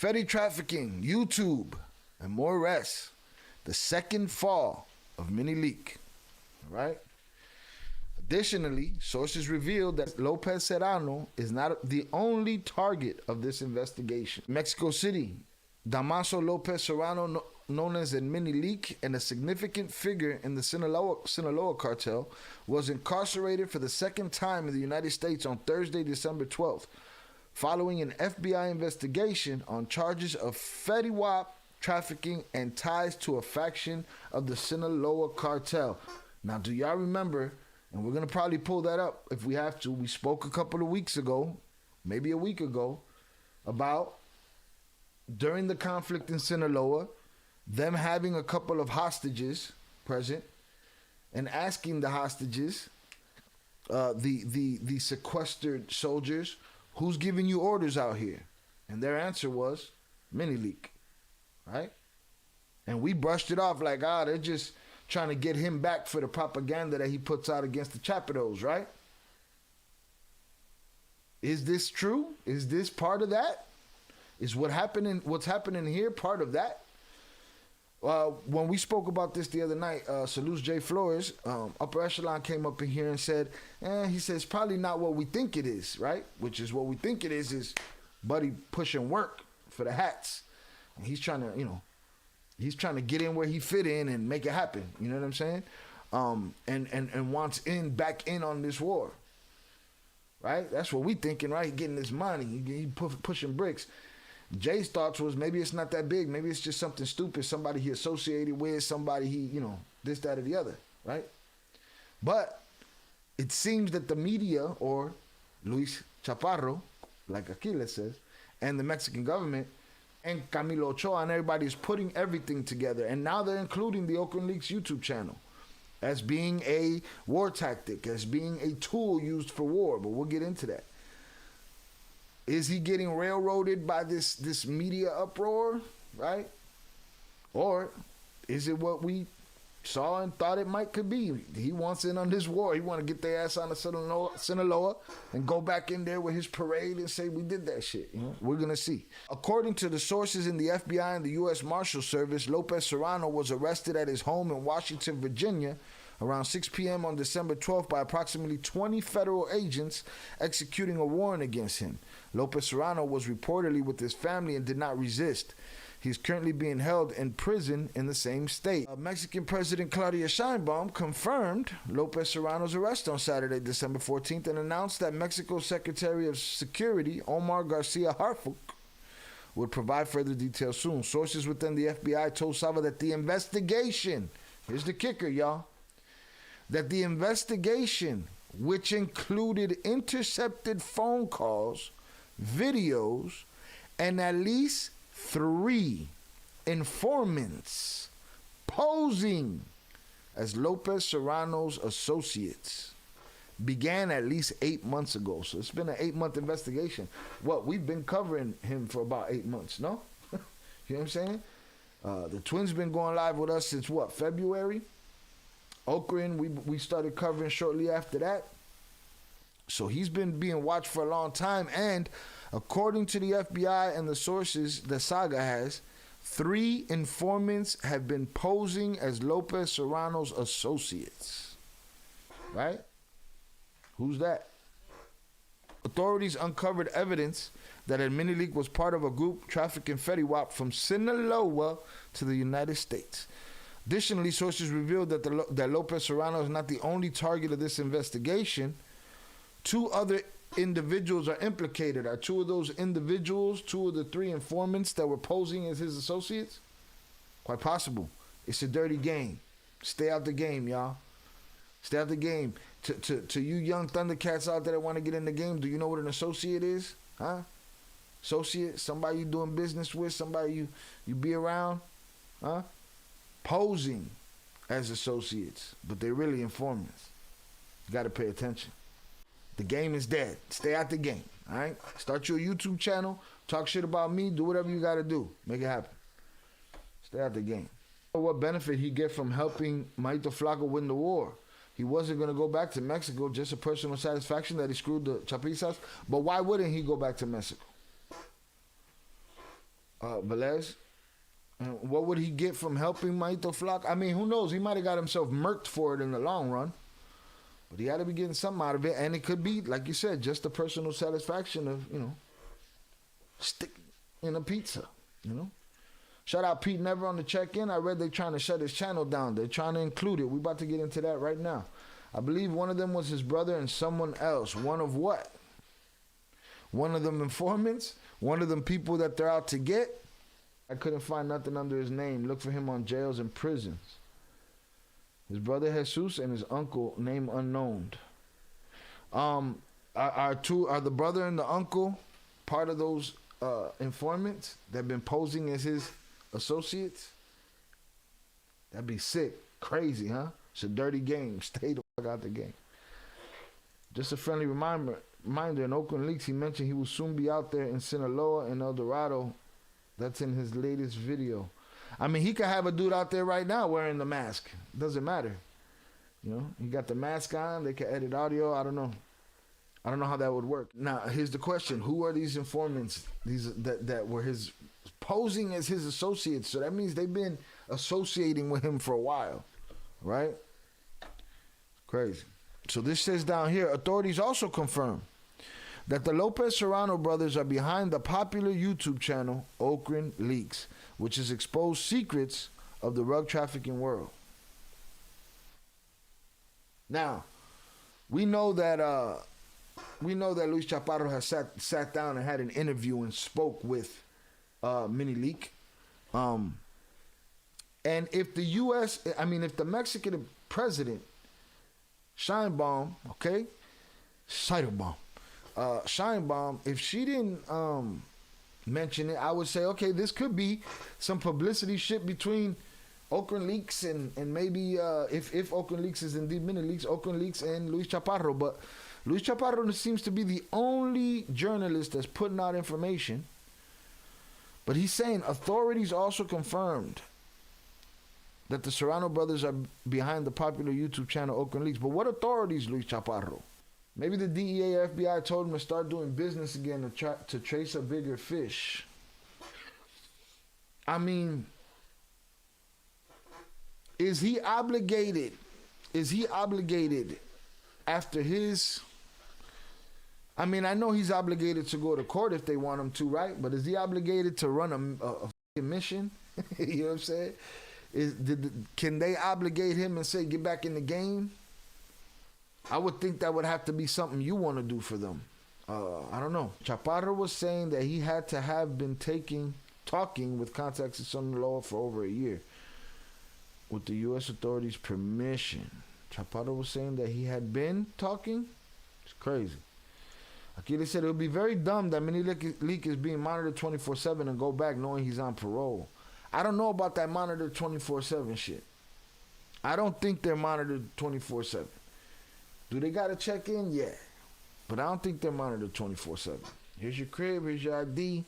Fetty trafficking, YouTube, and more rest. The second fall of Mini Lic. All right? Additionally, sources revealed that López Serrano is not the only target of this investigation. Mexico City, Dámaso López Serrano, known as the Mini Lic and a significant figure in the Sinaloa Cartel, was incarcerated for the second time in the United States on Thursday, December 12th, following an FBI investigation on charges of Fentanyl trafficking and ties to a faction of the Sinaloa Cartel. Now, do y'all remember, and we're going to probably pull that up if we have to, we spoke a couple of weeks ago, maybe a week ago, about during the conflict in Sinaloa, them having a couple of hostages present and asking the hostages, the sequestered soldiers, who's giving you orders out here? And their answer was Mini Lic, right? And we brushed it off like, they're just trying to get him back for the propaganda that he puts out against the Chapitos, right? Is this true? Is this part of that? Is what's happening here part of that? When we spoke about this the other night, Salute J. Flores, Upper Echelon came up in here and said, he says, probably not what we think it is, right? Which is what we think it is Buddy pushing work for the hats. And he's trying to, he's trying to get in where he fit in and make it happen. You know what I'm saying? And wants back in on this war. Right? That's what we thinking, right? He getting this money. He pushing bricks. Jay's thoughts was maybe it's not that big. Maybe it's just something stupid. Somebody he associated with, somebody he, this, that, or the other, right? But it seems that the media, or Luis Chaparro, like Aquiles says, and the Mexican government, and Camilo Ochoa, and everybody is putting everything together. And now they're including the OCRAN Leaks YouTube channel as being a war tactic, as being a tool used for war. But we'll get into that. Is he getting railroaded by this media uproar, right? Or is it what we saw and thought it could be? He wants in on this war. He want to get their ass on the Sinaloa and go back in there with his parade and say, we did that shit. We're going to see. According to the sources in the FBI and the U.S. Marshal Service, López Serrano was arrested at his home in Washington, Virginia, around 6 p.m. on December 12th by approximately 20 federal agents executing a warrant against him. López Serrano was reportedly with his family and did not resist. He is currently being held in prison in the same state. Mexican President Claudia Sheinbaum confirmed López Serrano's arrest on Saturday, December 14th, and announced that Mexico's Secretary of Security, Omar Garcia Harfuch, would provide further details soon. Sources within the FBI told SAGA that the investigation, here's the kicker, y'all, that the investigation, which included intercepted phone calls, videos, and at least 3 informants posing as López Serrano's associates, began at least 8 months ago. So it's been an 8-month investigation. We've been covering him for about 8 months, no? You know what I'm saying? The twins been going live with us since February? OCRAN, we started covering shortly after that. So he's been being watched for a long time. And according to the FBI and the sources the SAGA has, 3 informants have been posing as López Serrano's associates. Right? Who's that? Authorities uncovered evidence that Mini Lic was part of a group trafficking Fentanyl from Sinaloa to the United States. Additionally, sources revealed that López Serrano is not the only target of this investigation. 2 other individuals are implicated. Are 2 of those individuals 2 of the 3 informants that were posing as his associates? Quite possible. It's a dirty game. Stay out the game, y'all. Stay out the game. To you young Thundercats out there that want to get in the game, do you know what an associate is? Huh? Associate, somebody you doing business with, somebody you be around, huh? Posing as associates, but they're really informants. You got to pay attention. The game is dead. Stay out the game, all right? Start your YouTube channel, talk shit about me, do whatever you got to do. Make it happen. Stay out the game. What benefit he get from helping Maito Flaco win the war? He wasn't going to go back to Mexico, just a personal satisfaction that he screwed the Chapistas. But why wouldn't he go back to Mexico? Velez. And what would he get from helping Maito Flock? I mean, who knows? He might have got himself murked for it in the long run. But he had to be getting something out of it. And it could be, like you said, just the personal satisfaction of, stick in a pizza, Shout out Pete Never on the check-in. I read they're trying to shut his channel down. They're trying to include it. We're about to get into that right now. I believe one of them was his brother and someone else. One of what? One of them informants? One of them people that they're out to get? I couldn't find nothing under his name. Look for him on jails and prisons. His brother Jesus and his uncle, name unknown. Are the brother and the uncle part of those informants that have been posing as his associates? That'd be sick. Crazy, huh? It's a dirty game. Stay the fuck out the game. Just a friendly reminder, in Oakland Leaks, he mentioned he will soon be out there in Sinaloa and El Dorado. That's in his latest video. I mean, he could have a dude out there right now wearing the mask. Doesn't matter. He got the mask on. They can edit audio. I don't know how that would work. Now, here's the question. Who are these informants that were his posing as his associates? So that means they've been associating with him for a while, right? Crazy. So this says down here, authorities also confirm that the Lopez Serrano brothers are behind the popular YouTube channel OCRAN Leaks, which has exposed secrets of the drug trafficking world. Now, we know that Luis Chaparro has sat down and had an interview and spoke with Mini Lic. And if if the Mexican president, Sheinbaum, if she didn't mention it, I would say, okay, this could be some publicity shit between OCRAN Leaks and maybe if OCRAN Leaks is indeed Mini Lic, OCRAN Leaks and Luis Chaparro. But Luis Chaparro seems to be the only journalist that's putting out information. But he's saying authorities also confirmed that the Serrano brothers are behind the popular YouTube channel OCRAN Leaks. But what authorities, Luis Chaparro? Maybe the DEA or FBI told him to start doing business again to trace a bigger fish. I mean, is he obligated after his... I mean, I know he's obligated to go to court if they want him to, right? But is he obligated to run a mission? You know what I'm saying? Can they obligate him and say, get back in the game? I would think that would have to be something you want to do for them. I don't know. Chaparro was saying that he had to have been talking with contacts in Sinaloa for over a year with the U.S. authorities' permission. Chaparro was saying that he had been talking. It's crazy. Aquile said it would be very dumb that Mini Lic is being monitored 24/7 and go back knowing he's on parole. I don't know about that monitored 24/7 shit. I don't think they're monitored 24/7. Do they got to check in? Yeah. But I don't think they're monitored 24/7. Here's your crib. Here's your ID.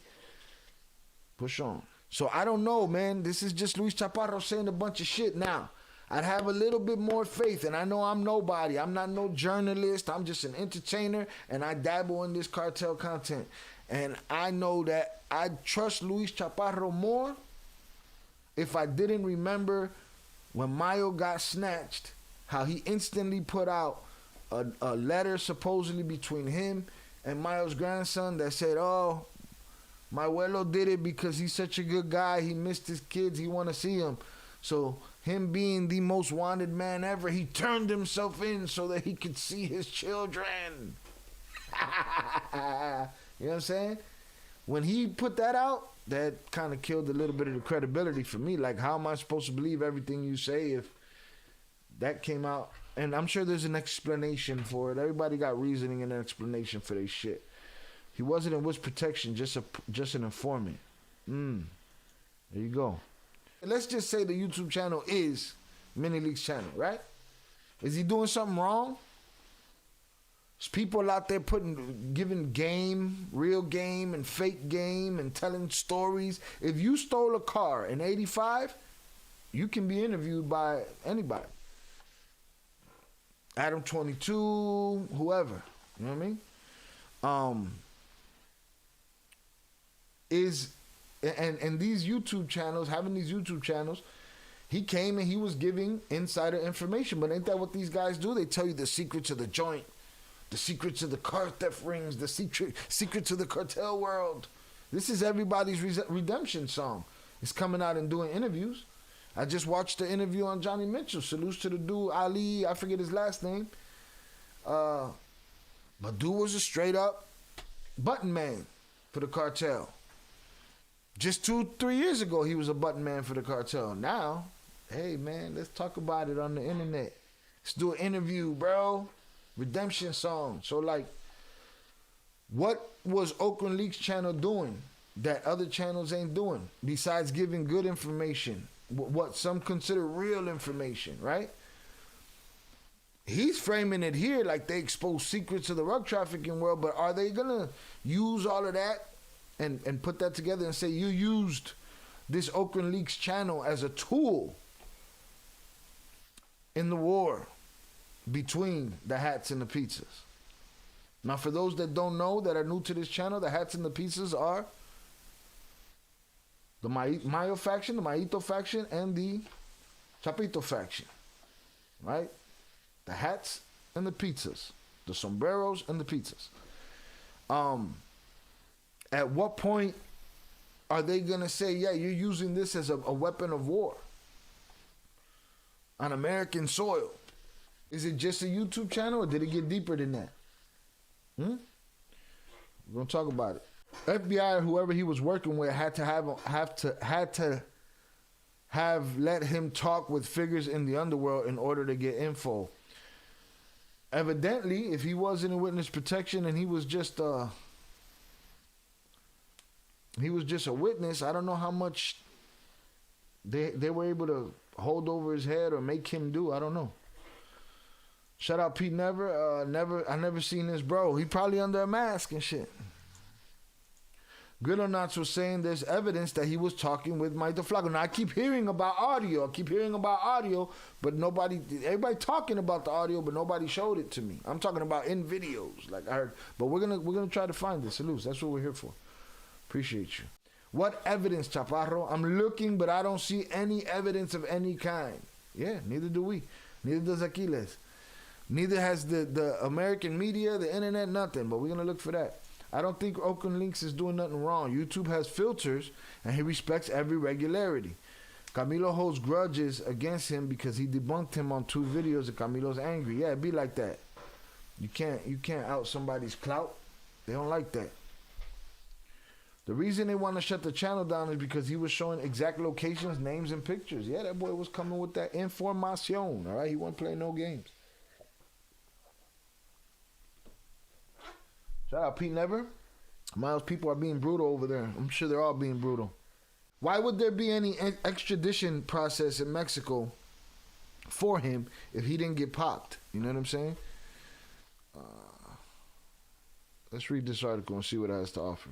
Push on. So I don't know, man. This is just Luis Chaparro saying a bunch of shit. Now, I'd have a little bit more faith, and I know I'm nobody. I'm not no journalist. I'm just an entertainer, and I dabble in this cartel content. And I know that I'd trust Luis Chaparro more if I didn't remember when Mayo got snatched, how he instantly put out a letter supposedly between him and Mayo's grandson that said, oh, my abuelo did it because he's such a good guy. He missed his kids. He want to see them. So him being the most wanted man ever, he turned himself in so that he could see his children. You know what I'm saying? When he put that out, that kind of killed a little bit of the credibility for me. Like, how am I supposed to believe everything you say if that came out? And I'm sure there's an explanation for it. Everybody got reasoning and an explanation for their shit. He wasn't in witness protection, just an informant. There you go. Let's just say the YouTube channel is Mini Lic's channel, right? Is he doing something wrong? There's people out there giving game, real game and fake game and telling stories. If you stole a car in 85, you can be interviewed by anybody. Adam 22, whoever. You know what I mean? And these YouTube channels, having these YouTube channels, he came and he was giving insider information. But ain't that what these guys do? They tell you the secrets of the joint, the secrets of the car theft rings, the secrets of the cartel world. This is everybody's redemption song. It's coming out and doing interviews. I just watched the interview on Johnny Mitchell. Salutes to the dude, Ali, I forget his last name. But dude was a straight up button man for the cartel. Just 2-3 years ago, he was a button man for the cartel. Now, hey man, let's talk about it on the internet. Let's do an interview, bro. Redemption song. So like, what was OCRAN Leaks channel doing that other channels ain't doing besides giving good information? What some consider real information, right? He's framing it here like they expose secrets of the drug trafficking world, but are they gonna use all of that and put that together and say you used this OCRAN Leaks channel as a tool in the war between the hats and the pizzas? Now, for those that don't know, that are new to this channel, the hats and the pizzas are the Mayo faction, the Mayito faction, and the Chapito faction, right? The hats and the pizzas, the sombreros and the pizzas. At what point are they gonna say, yeah, you're using this as a weapon of war on American soil? Is it just a YouTube channel, or did it get deeper than that? We're gonna talk about it. FBI or whoever he was working with had to have let him talk with figures in the underworld in order to get info. Evidently, if he wasn't in witness protection and he was just a witness, I don't know how much they were able to hold over his head or make him do. I don't know. Shout out Pete Never. I never seen this bro. He probably under a mask and shit. Good or Not was saying there's evidence that he was talking with Mike DeFlaco. Now I keep hearing about audio. But everybody talking about the audio, but nobody showed it to me. I'm talking about in videos, like I heard. But we're gonna try to find this. Salutes. That's what we're here for. Appreciate you. What evidence, Chaparro? I'm looking, but I don't see any evidence of any kind. Yeah, neither do we. Neither does Aquiles. Neither has the American media, the internet, nothing. But we're going to look for that. I don't think OCRAN Links is doing nothing wrong. YouTube has filters, and he respects every regularity. Camilo holds grudges against him because he debunked him on 2 videos, and Camilo's angry. Yeah, it be like that. You can't out somebody's clout. They don't like that. The reason they want to shut the channel down is because he was showing exact locations, names, and pictures. Yeah, that boy was coming with that information. All right, he wasn't playing no games. Shout out Pete Never. Miles, people are being brutal over there. I'm sure they're all being brutal. Why would there be any extradition process in Mexico for him if he didn't get popped? You know what I'm saying? Let's read this article and see what it has to offer.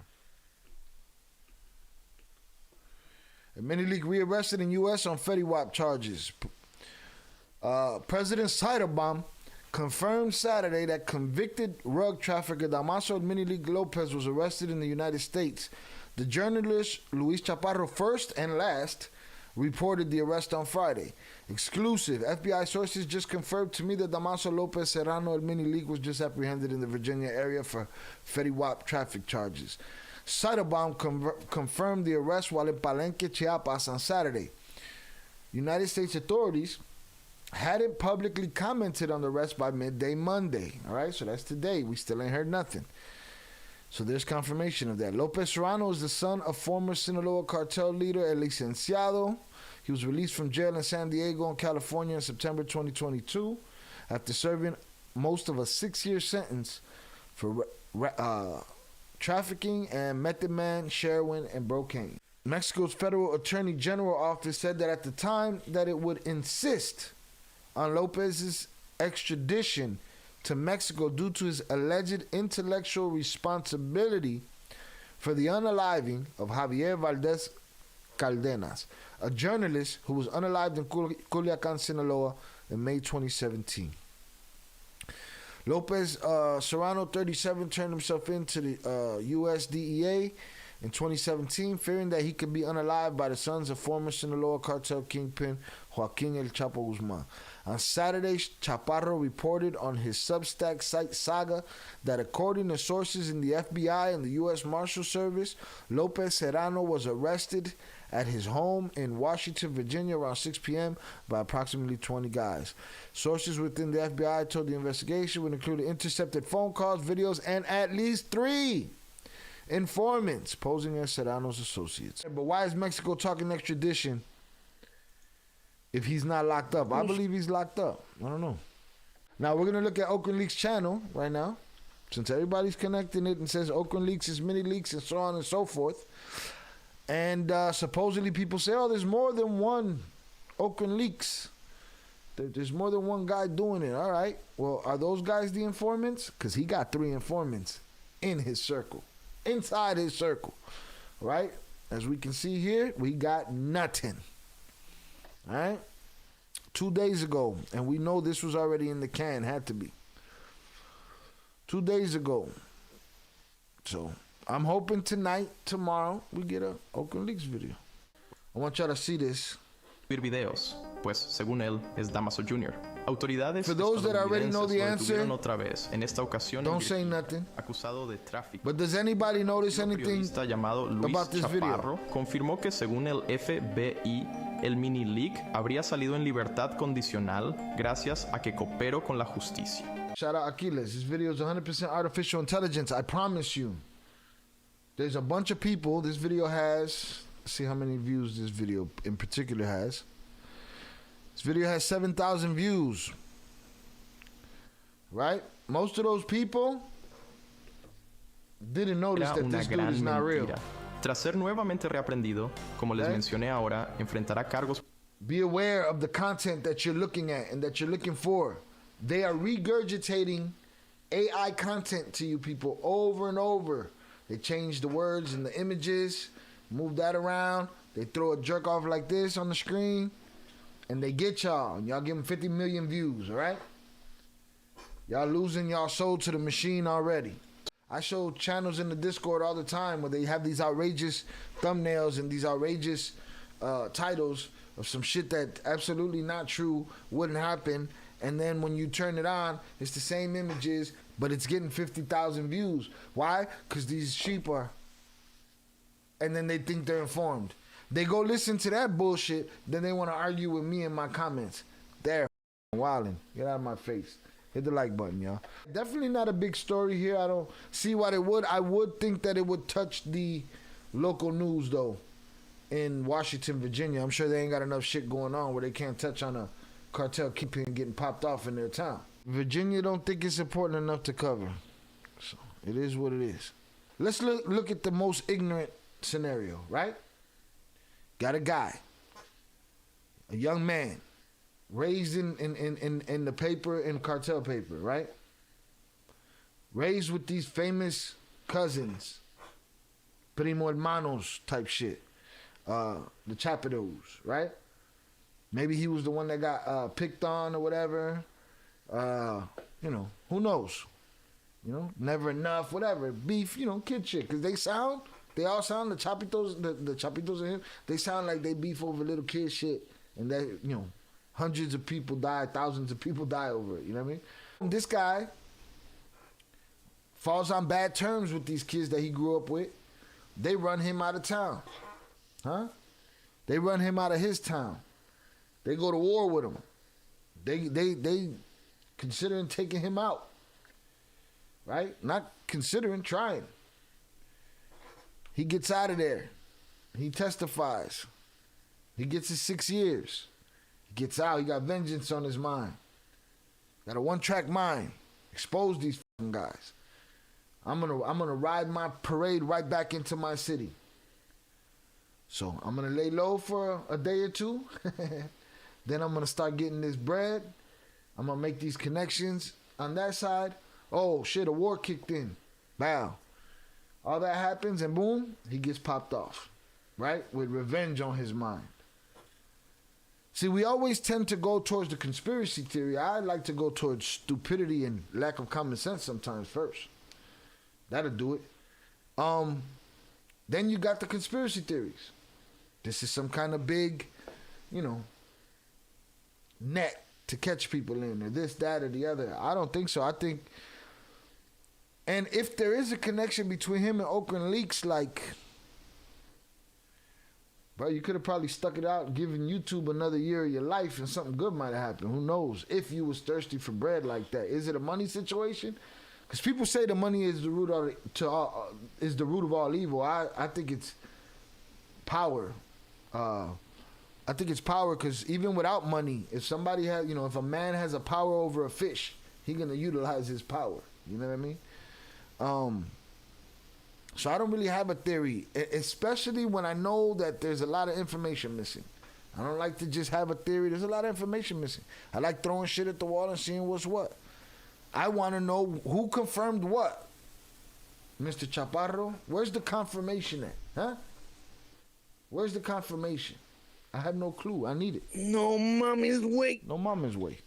A Mini Lic rearrested in U.S. on FettyWap charges. President Ciderbaum confirmed Saturday that convicted drug trafficker Damaso Mini Lic Lopez was arrested in the United States. The journalist Luis Chaparro, first and last, reported the arrest on Friday. Exclusive. FBI sources just confirmed to me that Dámaso López Serrano, Mini Lic, was just apprehended in the Virginia area for FettyWap traffic charges. Ciderbaum confirmed the arrest while in Palenque, Chiapas on Saturday. United States authorities hadn't publicly commented on the arrest by midday Monday. All right, so that's today. We still ain't heard nothing. So there's confirmation of that. López Serrano is the son of former Sinaloa Cartel leader El Licenciado. He was released from jail in San Diego and California in September 2022 after serving most of a 6-year sentence for trafficking and method man, heroin, and cocaine. Mexico's Federal Attorney General office said that at the time that it would insist on Lopez's extradition to Mexico due to his alleged intellectual responsibility for the unaliving of Javier Valdez Caldenas, a journalist who was unalived in Culiacan, Sinaloa in May 2017. Lopez Serrano, 37, turned himself in to the U.S. DEA in 2017, fearing that he could be unalived by the sons of former Sinaloa Cartel kingpin Joaquín El Chapo Guzmán. On Saturday, Chaparro reported on his Substack site SAGA that according to sources in the FBI and the U.S. Marshal Service, López Serrano was arrested at his home in Washington, Virginia around 6 p.m. by approximately 20 guys. Sources within the FBI told the investigation would include intercepted phone calls, videos, and at least 3 informants posing as Serrano's associates. But why is Mexico talking extradition if he's not locked up? I believe he's locked up. I don't know. Now, we're going to look at OCRAN Leaks channel right now, since everybody's connecting it and says OCRAN Leaks is Mini Lics and so on and so forth. And supposedly people say, oh, there's more than one OCRAN Leaks. There's more than one guy doing it. All right. Well, are those guys the informants? Because he got 3 informants in his circle, inside his circle, right? As we can see here, we got nothing. All right. 2 days ago, and we know this was already in the can, had to be. 2 days ago. So I'm hoping tonight, tomorrow, we get a OCRAN Leaks video. I want y'all to see this. Videos, pues según él es Damaso Jr. Autoridades For those that already know the answer, otra vez, en esta ocasión don't say nothing. Acusado de tráfico. But does anybody notice anything llamado Luis about this Chaparro video? Confirmó que según el FBI, el Mini Lic habría salido en libertad condicional gracias a que cooperó con la justicia. Shout out Aquiles. This video is 100% artificial intelligence. I promise you. There's a bunch of people. This video has, let's see how many views this video in particular has. This video has 7,000 views. Right? Most of those people didn't notice that this dude is not real. Tras ser nuevamente reaprendido, como les mencioné ahora, enfrentará cargos. Be aware of the content that you're looking at and that you're looking for. They are regurgitating AI content to you people over and over. They change the words and the images, move that around. They throw a jerk off like this on the screen, and they get y'all. And y'all give them 50 million views, all right? Y'all losing y'all soul to the machine already. I show channels in the Discord all the time where they have these outrageous thumbnails and these outrageous titles of some shit that absolutely not true, wouldn't happen. And then when you turn it on, it's the same images, but it's getting 50,000 views. Why? Because these sheep are, and then they think they're informed. They go listen to that bullshit, then they want to argue with me in my comments. They're wilding. Get out of my face. Hit the like button, y'all. Definitely not a big story here. I don't see what it would. I would think that it would touch the local news, though, in Washington, Virginia. I'm sure they ain't got enough shit going on where they can't touch on a cartel keeping getting popped off in their town. Virginia don't think it's important enough to cover. So it is what it is. Let's look at the most ignorant scenario, right? Got a guy, a young man, raised in the paper, in cartel paper, right? Raised with these famous cousins, primo hermanos type shit. The Chapitos, right? Maybe he was the one that got picked on or whatever. You know, who knows? You know, never enough, whatever. Beef, you know, kid shit. Because they all sound, the Chapitos, the Chapitos and him, they sound like they beef over little kid shit. And that, you know, hundreds of people die, thousands of people die over it. You know what I mean? This guy falls on bad terms with these kids that he grew up with. They run him out of town. Huh? They run him out of his town. They go to war with him. They considering taking him out. Right? Not considering, trying. He gets out of there. He testifies. He gets his 6 years. He gets out. He got vengeance on his mind. Got a one-track mind. Expose these fucking guys. I'm gonna ride my parade right back into my city. So I'm gonna lay low for a day or two. Then I'm gonna start getting this bread. I'm gonna make these connections on that side. Oh shit, a war kicked in. Bow. All that happens and boom, he gets popped off. Right? With revenge on his mind. See, we always tend to go towards the conspiracy theory. I like to go towards stupidity and lack of common sense sometimes first. That'll do it. Then you got the conspiracy theories. This is some kind of big, net to catch people in, or this, that, or the other. I don't think so. I think, and if there is a connection between him and OCRAN leaks, like, bro, you could have probably stuck it out, given YouTube another year of your life, and something good might have happened. Who knows? If you was thirsty for bread like that, is it a money situation? Because people say the money is the root of all evil. I think it's power. I think it's power, because even without money, if somebody has, if a man has a power over a fish, he's gonna utilize his power. You know what I mean? So I don't really have a theory, especially when I know that there's a lot of information missing. I don't like to just have a theory. There's a lot of information missing. I like throwing shit at the wall and seeing what's what. I want to know who confirmed what. Mr. Chaparro, where's the confirmation at? Huh? Where's the confirmation? I have no clue. I need it. No mommy's way. No mama's way.